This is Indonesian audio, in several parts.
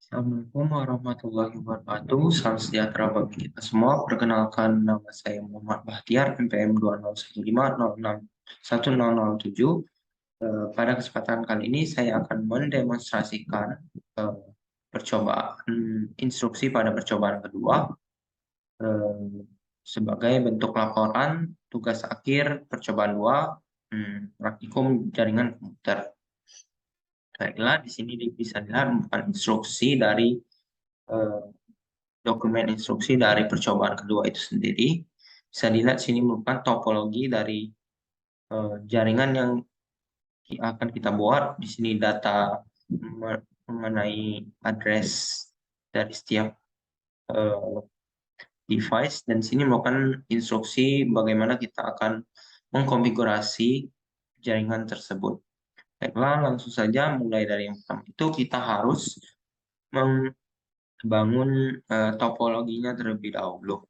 Assalamualaikum warahmatullahi wabarakatuh. Salam sejahtera bagi kita semua. Perkenalkan, nama saya Muhammad Bahtiar, NPM 2015061007. Pada kesempatan kali ini saya akan mendemonstrasikan eh, percobaan instruksi pada percobaan kedua eh, sebagai bentuk laporan tugas akhir percobaan 2 praktikum jaringan komputer. Baiklah, di sini bisa dilihat merupakan instruksi dari eh, dokumen instruksi dari percobaan kedua itu sendiri. Bisa dilihat sini merupakan topologi dari jaringan yang akan kita buat. Di sini data mengenai address dari setiap eh, device, dan sini merupakan instruksi bagaimana kita akan mengkonfigurasi jaringan tersebut. Baiklah, langsung saja mulai dari yang pertama itu kita harus membangun topologinya terlebih dahulu.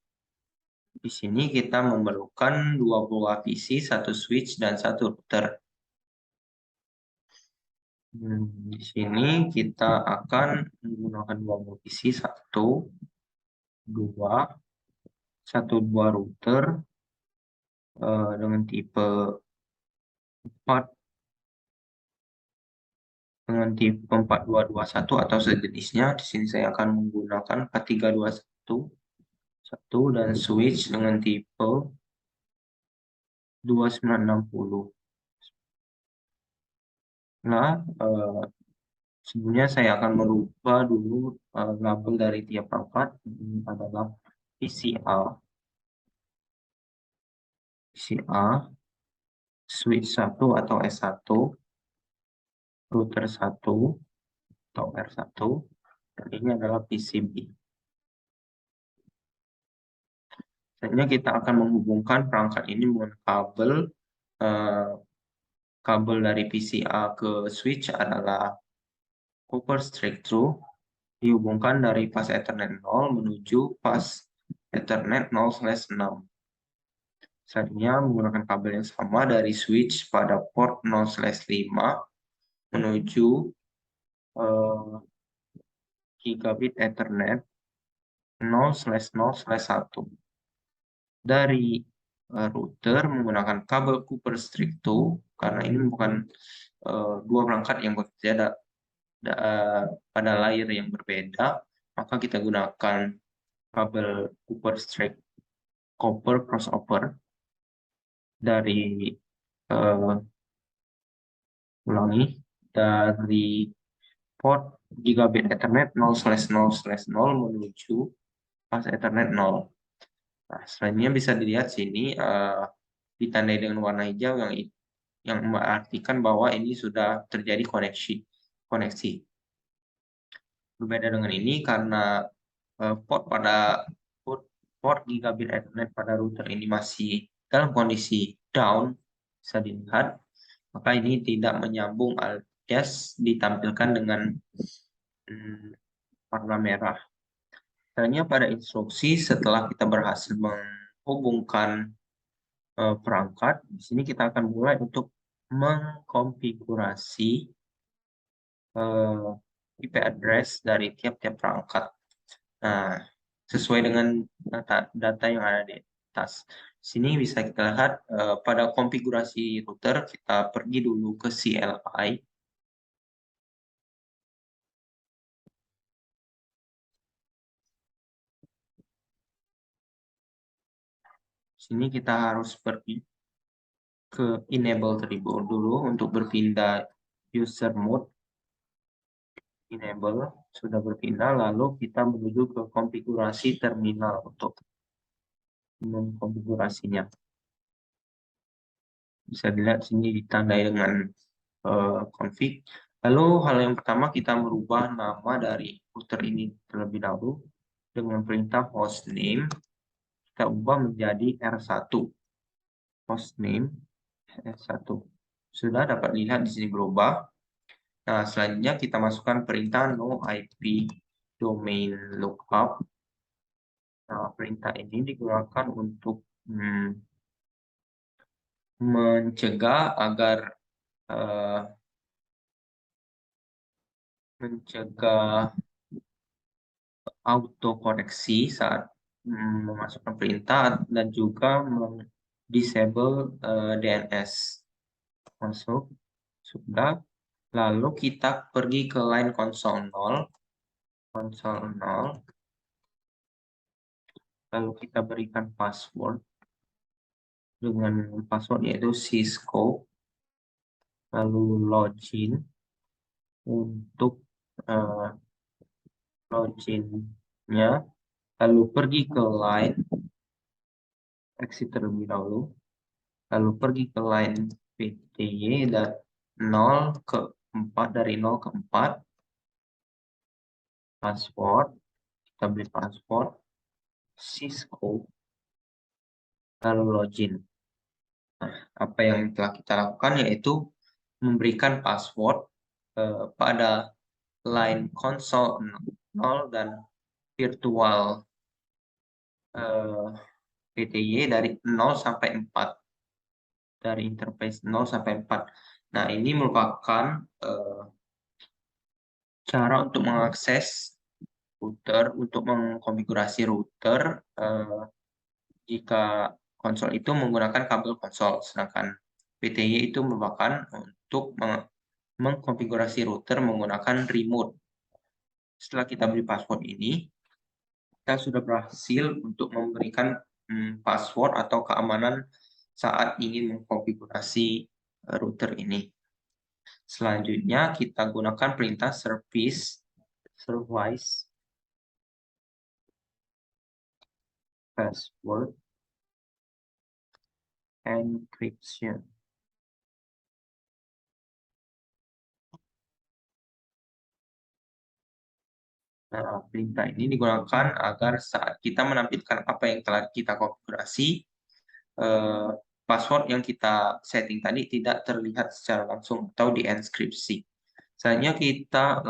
Di sini kita memerlukan dua buah PC, satu switch, dan satu router. Di sini kita akan menggunakan dua buah PC, satu dua router dengan tipe 4 dengan tipe 4221 atau sejenisnya. Di sini saya akan menggunakan 4321 dan switch dengan tipe 2960. Nah, sebelumnya saya akan merubah dulu label dari tiap perangkat. Ini adalah PCA, switch 1 atau S1, router 1 atau R1, dan ini adalah PCB. Selanjutnya kita akan menghubungkan perangkat ini menggunakan kabel dari PCA ke switch adalah copper straight through, dihubungkan dari pas Ethernet 0 menuju pas Ethernet 0/6. Selanjutnya menggunakan kabel yang sama dari switch pada port 0/5 menuju gigabit Ethernet 0/0/1. Dari router menggunakan kabel Cooper Strip 2, karena ini bukan dua perangkat yang bekerja pada layer yang berbeda, maka kita gunakan kabel Cooper Strip Copper crossover dari port gigabit Ethernet 0/0/0 menuju pas Ethernet 0. Nah, selanjutnya bisa dilihat sini ditandai dengan warna hijau yang mengartikan bahwa ini sudah terjadi koneksi. Berbeda dengan ini karena port gigabit Ethernet pada router ini masih dalam kondisi down, bisa dilihat, maka ini tidak menyambung alias ditampilkan dengan warna merah. Selanjutnya pada instruksi setelah kita berhasil menghubungkan perangkat, di sini kita akan mulai untuk mengkonfigurasi IP address dari tiap-tiap perangkat. Nah, sesuai dengan data yang ada di atas. Sini bisa kita lihat pada konfigurasi router, kita pergi dulu ke CLI. Sini kita harus pergi ke enable terlebih dulu untuk berpindah user mode. Enable sudah berpindah, lalu kita menuju ke konfigurasi terminal untuk mengkonfigurasinya. Bisa dilihat sini ditandai dengan config. Lalu hal yang pertama, kita merubah nama dari router ini terlebih dahulu dengan perintah hostname. Kita ubah menjadi R1. Hostname R1 sudah dapat dilihat di sini berubah. Nah, selanjutnya kita masukkan perintah no IP domain lookup. Nah, perintah ini digunakan untuk mencegah agar autokoreksi saat memasukkan perintah dan juga disable DNS. Masuk, sudah. Lalu kita pergi ke line console 0, lalu kita berikan password dengan password yaitu Cisco, lalu login untuk loginnya, lalu pergi ke line, exit terlebih dahulu, lalu pergi ke line PTY dan 0 ke 4, dari 0 ke 4, password, kita beri password Cisco, lalu login. Nah, apa yang telah kita lakukan yaitu memberikan password pada line console 0 dan virtual PTY dari 0 sampai 4, dari interface 0 sampai 4. Nah, ini merupakan cara untuk mengakses router, untuk mengkonfigurasi router jika konsol itu menggunakan kabel konsol, sedangkan PTY itu merupakan untuk mengkonfigurasi router menggunakan remote. Setelah kita beri password ini, kita sudah berhasil untuk memberikan password atau keamanan saat ingin mengkonfigurasi router ini. Selanjutnya kita gunakan perintah service password encryption. Nah, perintah ini digunakan agar saat kita menampilkan apa yang telah kita konfigurasi, password yang kita setting tadi tidak terlihat secara langsung atau dienkripsi. Selanjutnya kita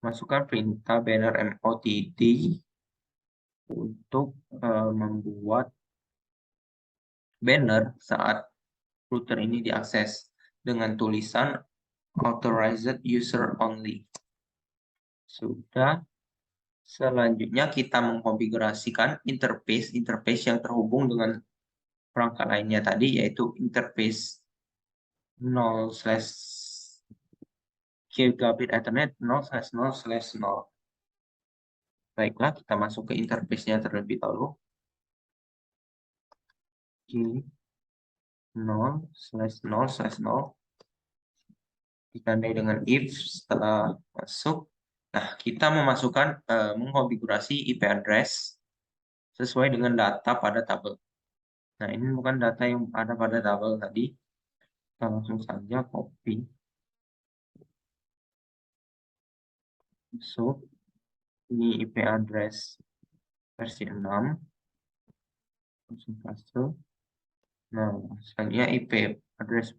masukkan perintah banner MOTD untuk membuat banner saat router ini diakses dengan tulisan authorized user only. Sudah. Selanjutnya kita mengkonfigurasikan interface yang terhubung dengan perangkat lainnya tadi, yaitu interface 0/gigabit Ethernet 0/0/0. Baiklah, kita masuk ke interface-nya terlebih dahulu. 0/0/0 ditandai dengan if. Setelah masuk, nah kita memasukkan mengkonfigurasi IP address sesuai dengan data pada tabel. Nah, ini bukan data yang ada pada tabel tadi. Kita langsung saja copy. So, ini IP address versi 6. Langsung paste. Nah, selanjutnya IP address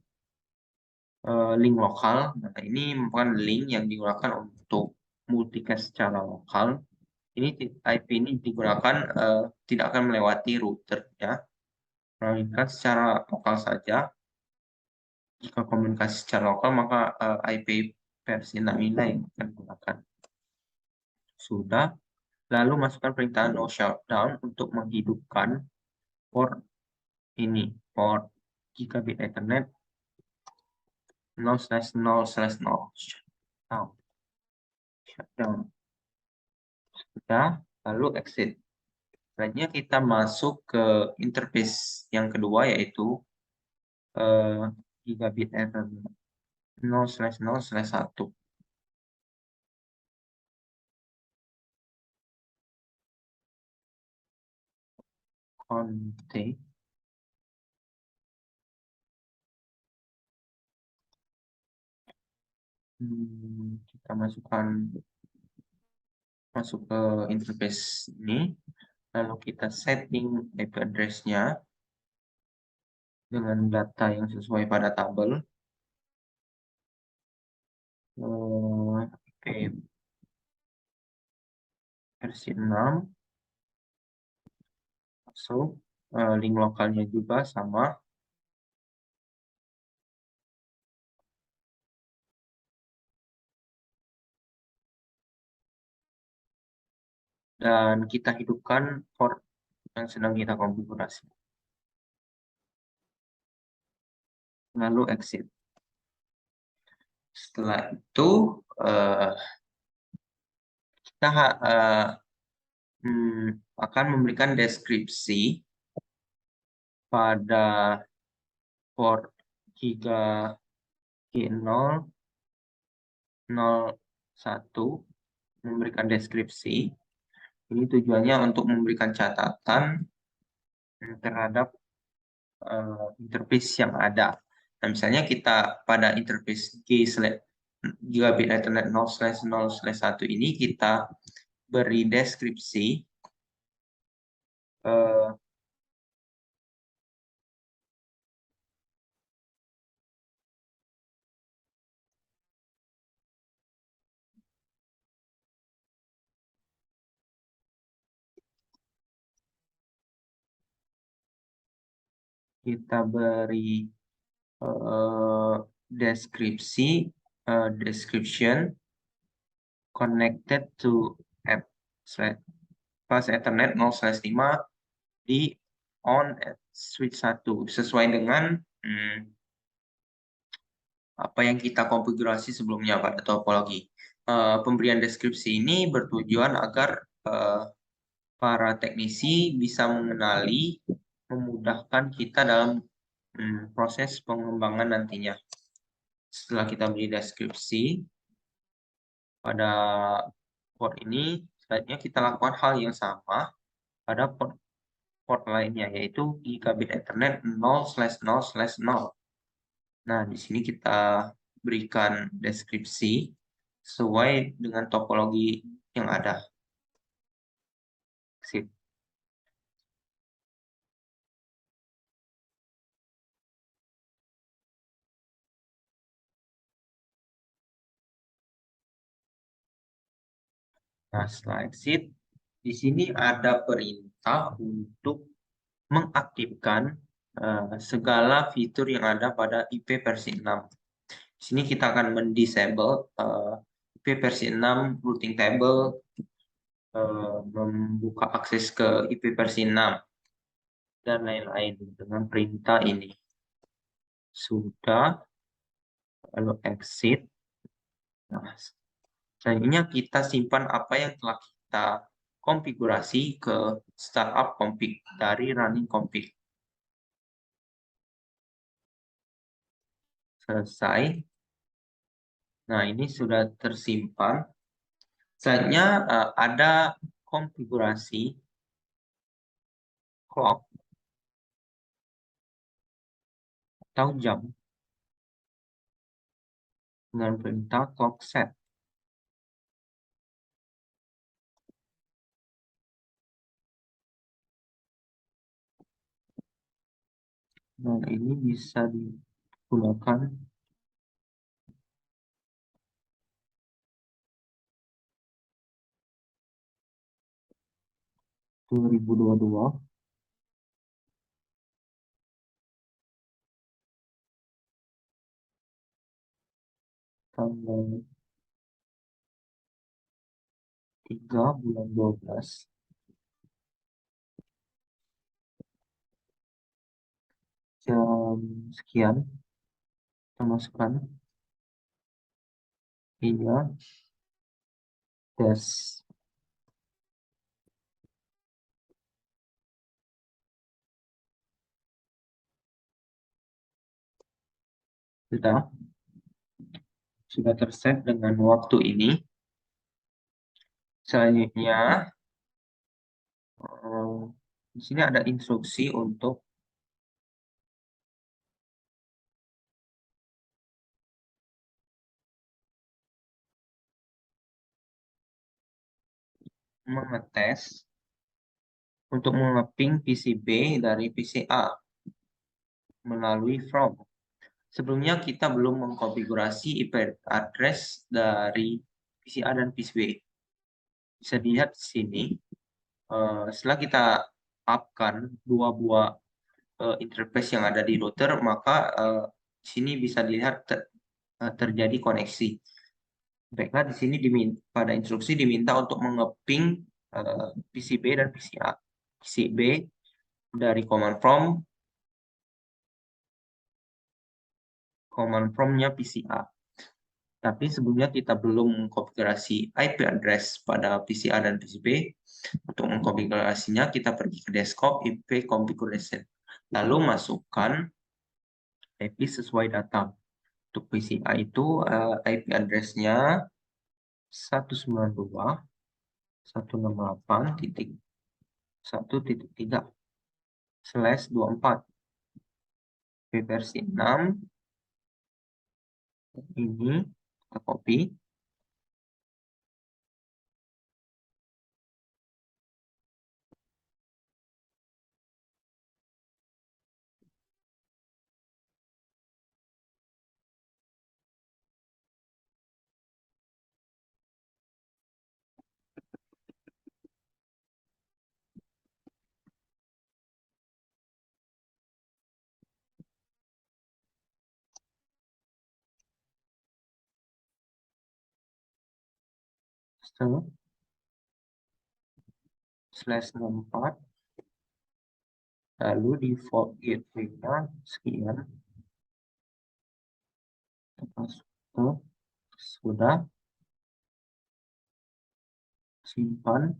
link lokal. Nah, ini merupakan link yang digunakan untuk multicast secara lokal. Ini IP ini digunakan tidak akan melewati router ya, melainkan secara lokal saja. Jika komunikasi secara lokal, maka IP versi 6 ini yang akan digunakan. Sudah, lalu masukkan perintah no shutdown untuk menghidupkan port ini, port gigabit Ethernet 0/0/0. Shutdown. Sudah, lalu exit. Selanjutnya kita masuk ke interface yang kedua, yaitu gigabit Ethernet 0/0/1. Konte. Kita masuk ke interface ini, lalu kita setting IP address-nya dengan data yang sesuai pada tabel. IP versi 6. Masuk, link lokalnya juga sama. dan kita hidupkan port yang sedang kita konfigurasi. Lalu exit. Setelah itu kita akan memberikan deskripsi pada port Giga G001, memberikan deskripsi. Ini tujuannya untuk memberikan catatan terhadap interface yang ada. Nah, misalnya kita pada interface Gigabit Ethernet 0/0/1 ini kita beri deskripsi kita beri description connected to bus Ethernet 0/5 di on switch 1 sesuai dengan apa yang kita konfigurasi sebelumnya pada topologi. Pemberian deskripsi ini bertujuan agar para teknisi bisa mengenali, memudahkan kita dalam proses pengembangan nantinya. Setelah kita beri deskripsi pada port ini, selanjutnya kita lakukan hal yang sama pada port lainnya, yaitu Gigabit Ethernet 0/0/0. Nah, di sini kita berikan deskripsi sesuai dengan topologi yang ada. Sip. Nah, setelah exit, di sini ada perintah untuk mengaktifkan segala fitur yang ada pada IP versi 6. Di sini kita akan mendisable IP versi 6 routing table, membuka akses ke IP versi 6, dan lain-lain dengan perintah ini. Sudah, lalu exit. Nah, selanjutnya kita simpan apa yang telah kita konfigurasi ke startup config dari running config. Selesai. Nah, ini sudah tersimpan. Selanjutnya ada konfigurasi clock atau jam dengan perintah clock set. Nah, ini bisa digunakan tanggal 3 bulan 12 jam sekian. Kita masukkan iya tes. Sudah terset dengan waktu ini. Selanjutnya di sini ada instruksi untuk mengetes untuk mengeping PCB dari PCA melalui from. Sebelumnya kita belum mengkonfigurasi IP address dari PCA dan PCB. Bisa dilihat di sini. Setelah kita upkan dua buah interface yang ada di router, maka di sini bisa dilihat terjadi koneksi. Baiklah, di sini pada instruksi diminta untuk mengeping PCB dan PCA. PCB dari command prompt-nya PCA. Tapi sebelumnya kita belum mengkonfigurasi IP address pada PCA dan PCB. Untuk mengkonfigurasinya, kita pergi ke desktop IP configuration. Lalu masukkan IP sesuai data. Untuk PCA itu IP address-nya 192.168.1.3/24. versi 6 ini kita copy. /64, lalu default gateway-nya sekian. Sudah, simpan.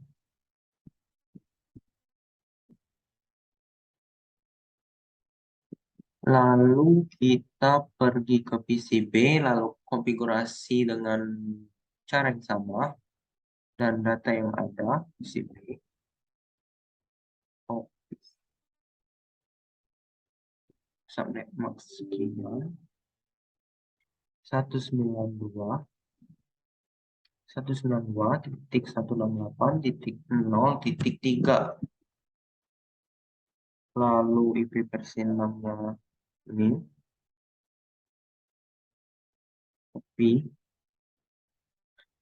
Lalu kita pergi ke PCB, lalu konfigurasi dengan cara yang sama dan data yang ada PCB. Subnet max sekian 192.168.0.3. Lalu IP versi 6-nya ini copy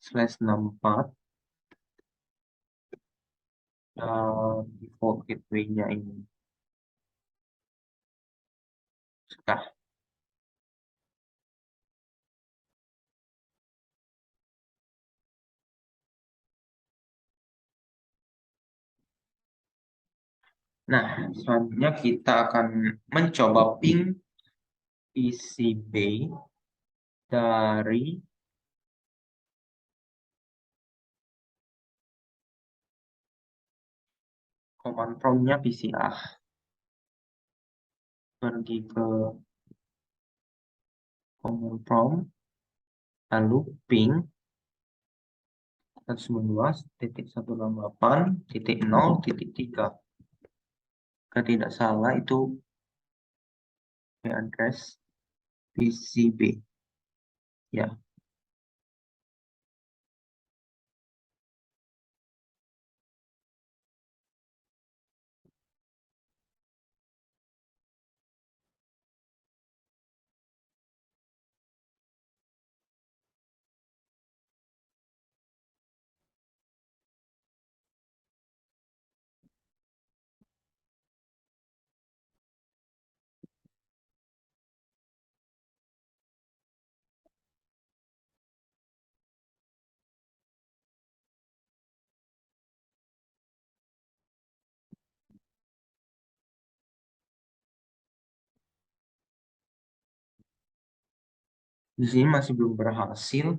/64 dan default gateway-nya ini sudah. Nah, selanjutnya kita akan mencoba ping PCB dari command prompt-nya PCA. Pergi ke command prompt, lalu ping 192.168.0.3. Jika tidak salah itu address PCB. Ya. Di sini masih belum berhasil,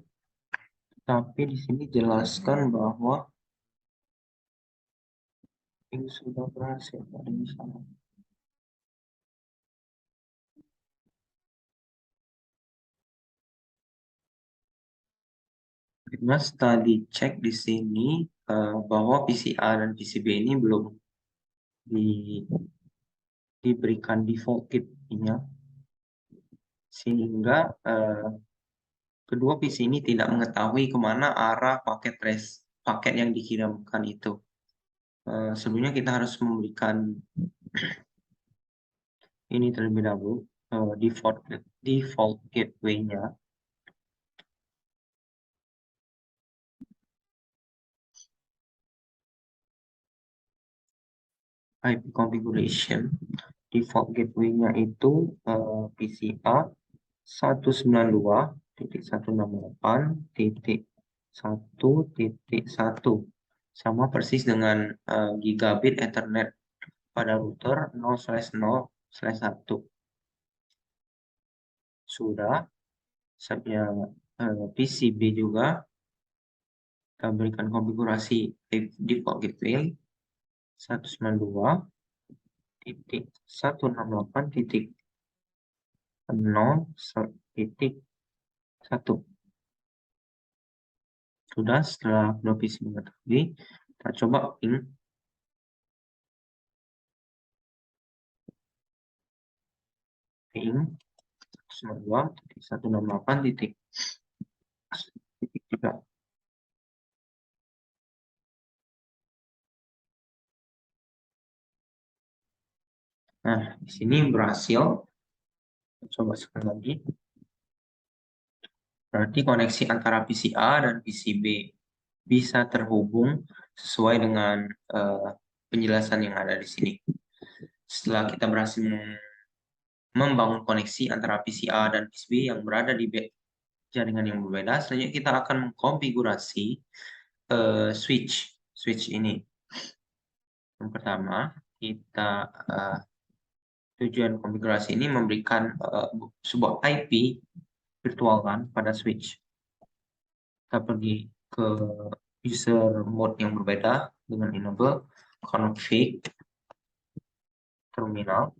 tapi di sini jelaskan bahwa ini sudah berhasil. Ada di sana. Karena setelah dicek di sini bahwa PCA dan PCB ini belum diberikan default kit-nya, sehingga kedua PC ini tidak mengetahui kemana arah paket yang dikirimkan itu. Sebelumnya kita harus memberikan ini terlebih dahulu, default gateway-nya. IP configuration, default gateway-nya itu PCA 192.168.1.1. sama persis dengan gigabit Ethernet pada router 0/0/1. Sudah, saya PCB juga kita berikan konfigurasi default gateway 192.168.0.1. Sudah, setelah kedua PC mengetahui, kita coba ping 192.168.3. Nah, di sini berhasil. Coba sekali lagi. Berarti koneksi antara PCA dan PCB bisa terhubung sesuai dengan penjelasan yang ada di sini. Setelah kita berhasil membangun koneksi antara PCA dan PCB yang berada di jaringan yang berbeda, selanjutnya kita akan mengkonfigurasi switch ini. Yang pertama, kita tujuan konfigurasi ini memberikan sebuah IP virtual LAN pada switch. Kita pergi ke user mode yang berbeda dengan enable config terminal,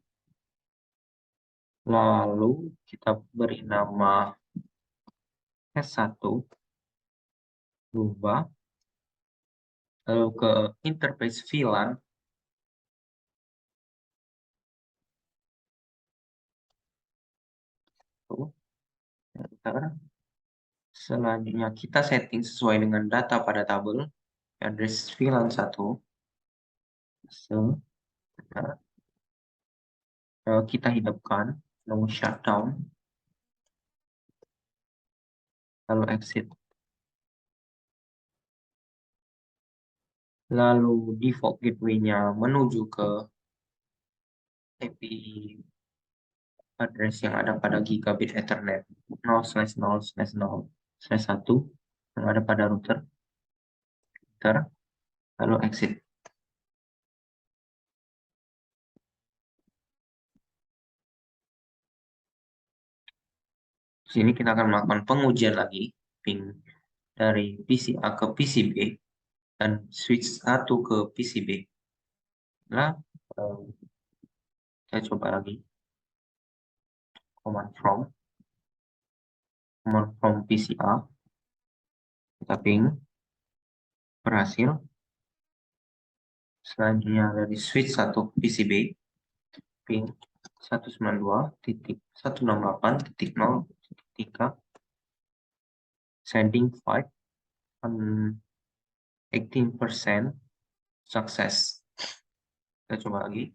lalu kita beri nama S1, berubah, lalu ke interface VLAN, selanjutnya kita setting sesuai dengan data pada tabel address VLAN 1. Kita hidupkan, lalu shutdown, lalu exit. Lalu default gateway-nya menuju ke IP address yang ada pada gigabit Ethernet 0/0/0/1 yang ada pada router, lalu exit. Di sini kita akan melakukan pengujian lagi ping dari PCA ke PCB dan switch 1 ke PCB. Nah, saya coba lagi command from PCA, kita ping, berhasil. Selanjutnya dari switch 1 PCB, ping 192.168.0.3, sending 5 on 18% sukses. Kita coba lagi,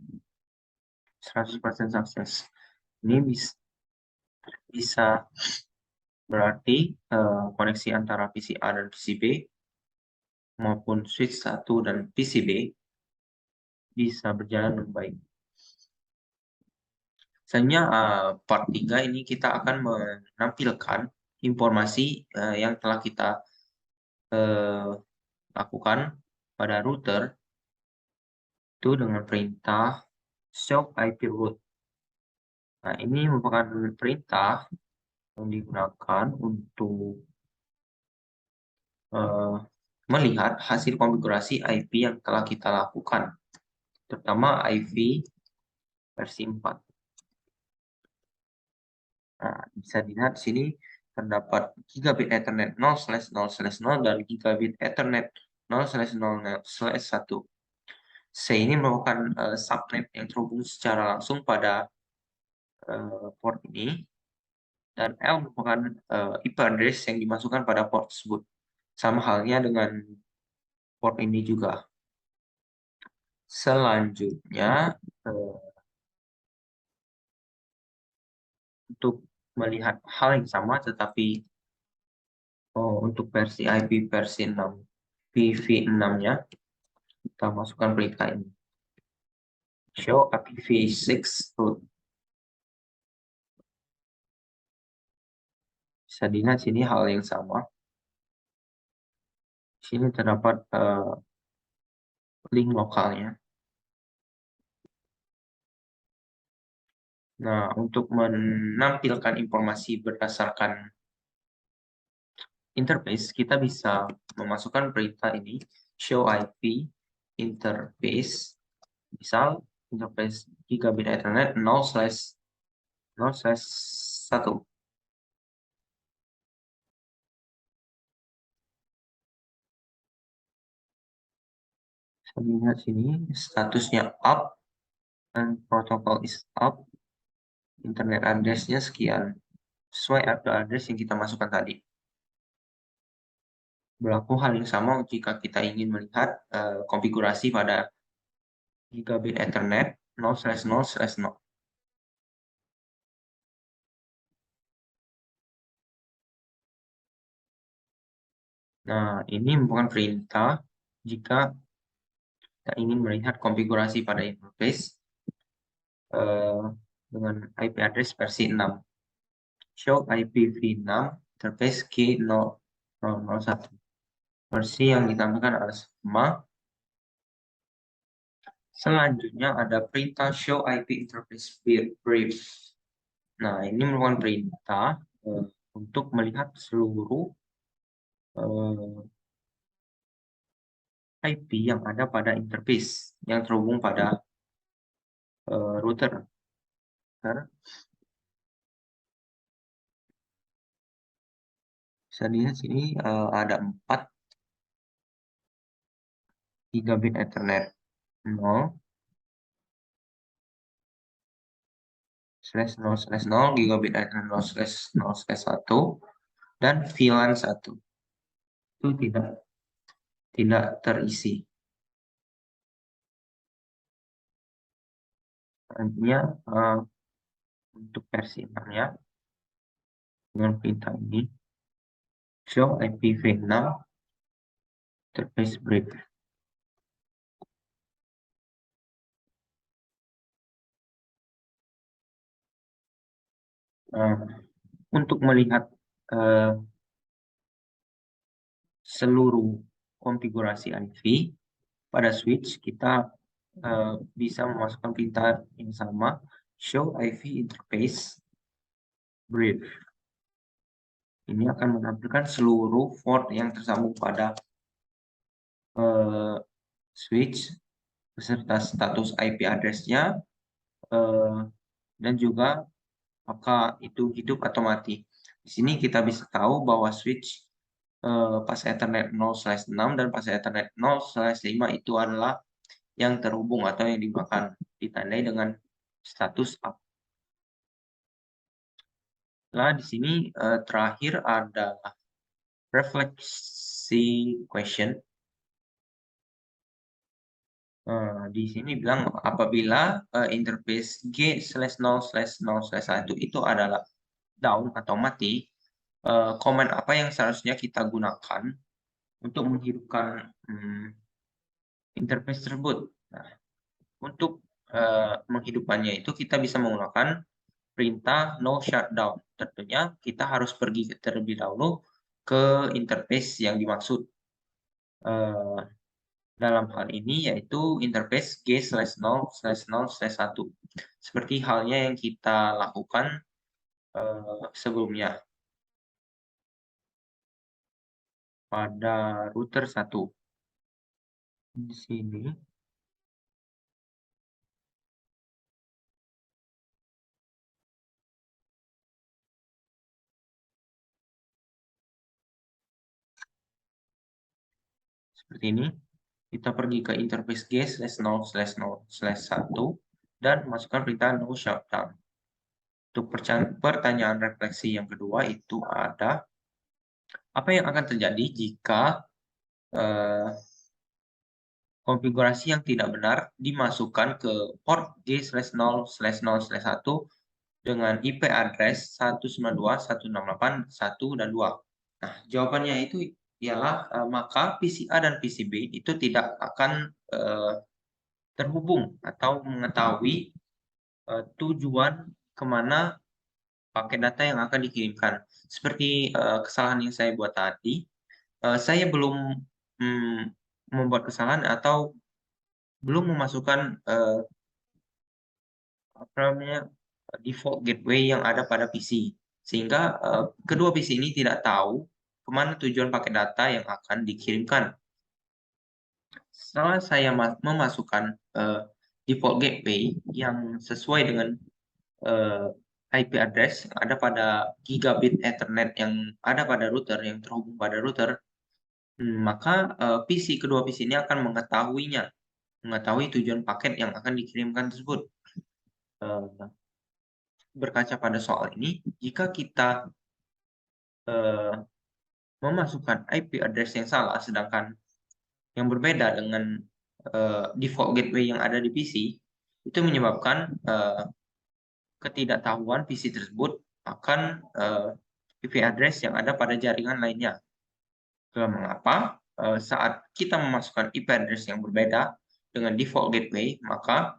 100% sukses. Ini bisa berarti koneksi antara PCA dan PCB maupun switch 1 dan PCB bisa berjalan dengan baik. Selanjutnya part 3 ini kita akan menampilkan informasi yang telah kita lakukan pada router itu dengan perintah show IP route. Nah, ini merupakan perintah yang digunakan untuk melihat hasil konfigurasi IP yang telah kita lakukan, terutama IP versi 4. Nah, bisa dilihat di sini terdapat gigabit Ethernet 0/0/0 dan gigabit Ethernet 0/0/1. C ini merupakan subnet yang terhubung secara langsung pada port ini, dan L merupakan IP address yang dimasukkan pada port tersebut. Sama halnya dengan port ini juga. Selanjutnya, untuk melihat hal yang sama tetapi untuk versi IP versi 6 PV6-nya, kita masukkan perintah ini. Show IPv6 route. Bisa dilihat sini hal yang sama. Di sini terdapat link lokalnya. Nah, untuk menampilkan informasi berdasarkan interface, kita bisa memasukkan perintah ini, show IP interface, misal interface gigabit Ethernet 0/0/1. Saya lihat sini statusnya up dan protokol is up, internet address-nya sekian, sesuai IP address yang kita masukkan tadi. Berlaku hal yang sama jika kita ingin melihat konfigurasi pada gigabit Ethernet 0/0/0. Nah, ini merupakan perintah jika kita ingin melihat konfigurasi pada interface dengan IP address versi 6. Show IPv6 interface K001. Versi yang ditampilkan adalah sama. Selanjutnya ada perintah show IP interface brief. Nah, ini merupakan perintah untuk melihat seluruh IP yang ada pada interface yang terhubung pada router. Bisa dilihat sini ada 4 gigabit Ethernet 0/0/0, gigabit Ethernet 0/0/1, dan VLAN 1. Itu tidak terisi. Artinya untuk versi 6-nya dengan perintah ini show IPv6 interface brief. Untuk melihat seluruh konfigurasi IP pada switch, kita bisa memasukkan perintah yang sama, show IP interface brief. Ini akan menampilkan seluruh port yang tersambung pada switch beserta status IP address-nya dan juga apakah itu hidup atau mati. Di sini kita bisa tahu bahwa switch pas Ethernet 0/6 dan pas Ethernet 0/5 itu adalah yang terhubung atau yang digunakan, ditandai dengan status up. Nah, di sini terakhir ada refleksi question. Di sini bilang apabila interface G/0/0/1 itu adalah down atau mati, komen apa yang seharusnya kita gunakan untuk menghidupkan interface tersebut. Nah, untuk menghidupkannya itu kita bisa menggunakan perintah no shutdown. Tentunya kita harus pergi terlebih dahulu ke interface yang dimaksud. Dalam hal ini yaitu interface G/0/0/1. Seperti halnya yang kita lakukan sebelumnya pada router 1. Di sini seperti ini. Kita pergi ke interface G/0/0/1 dan masukkan perintah no shutdown. Untuk pertanyaan refleksi yang kedua itu ada, apa yang akan terjadi jika konfigurasi yang tidak benar dimasukkan ke port G/0/0/1 dengan IP address 192.168.1 dan 2. Nah, jawabannya itu ialah maka PCA dan PCB itu tidak akan terhubung atau mengetahui tujuan kemana paket data yang akan dikirimkan. Seperti kesalahan yang saya buat tadi, saya belum membuat kesalahan atau belum memasukkan apa namanya default gateway yang ada pada PC, sehingga kedua PC ini tidak tahu kemana tujuan paket data yang akan dikirimkan. Setelah saya memasukkan default gateway yang sesuai dengan IP address yang ada pada gigabit Ethernet yang ada pada router, yang terhubung pada router, maka kedua PC ini akan mengetahui tujuan paket yang akan dikirimkan tersebut. Berkaca pada soal ini, jika kita memasukkan IP address yang salah, sedangkan yang berbeda dengan default gateway yang ada di PC, itu menyebabkan ketidaktahuan PC tersebut akan IP address yang ada pada jaringan lainnya. Mengapa? Saat kita memasukkan IP address yang berbeda dengan default gateway, maka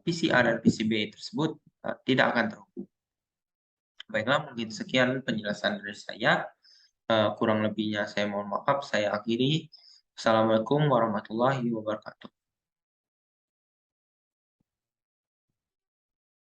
PC A dan PC B tersebut tidak akan terhubung. Baiklah, mungkin sekian penjelasan dari saya. Kurang lebihnya saya mohon maaf, saya akhiri. Assalamualaikum warahmatullahi wabarakatuh.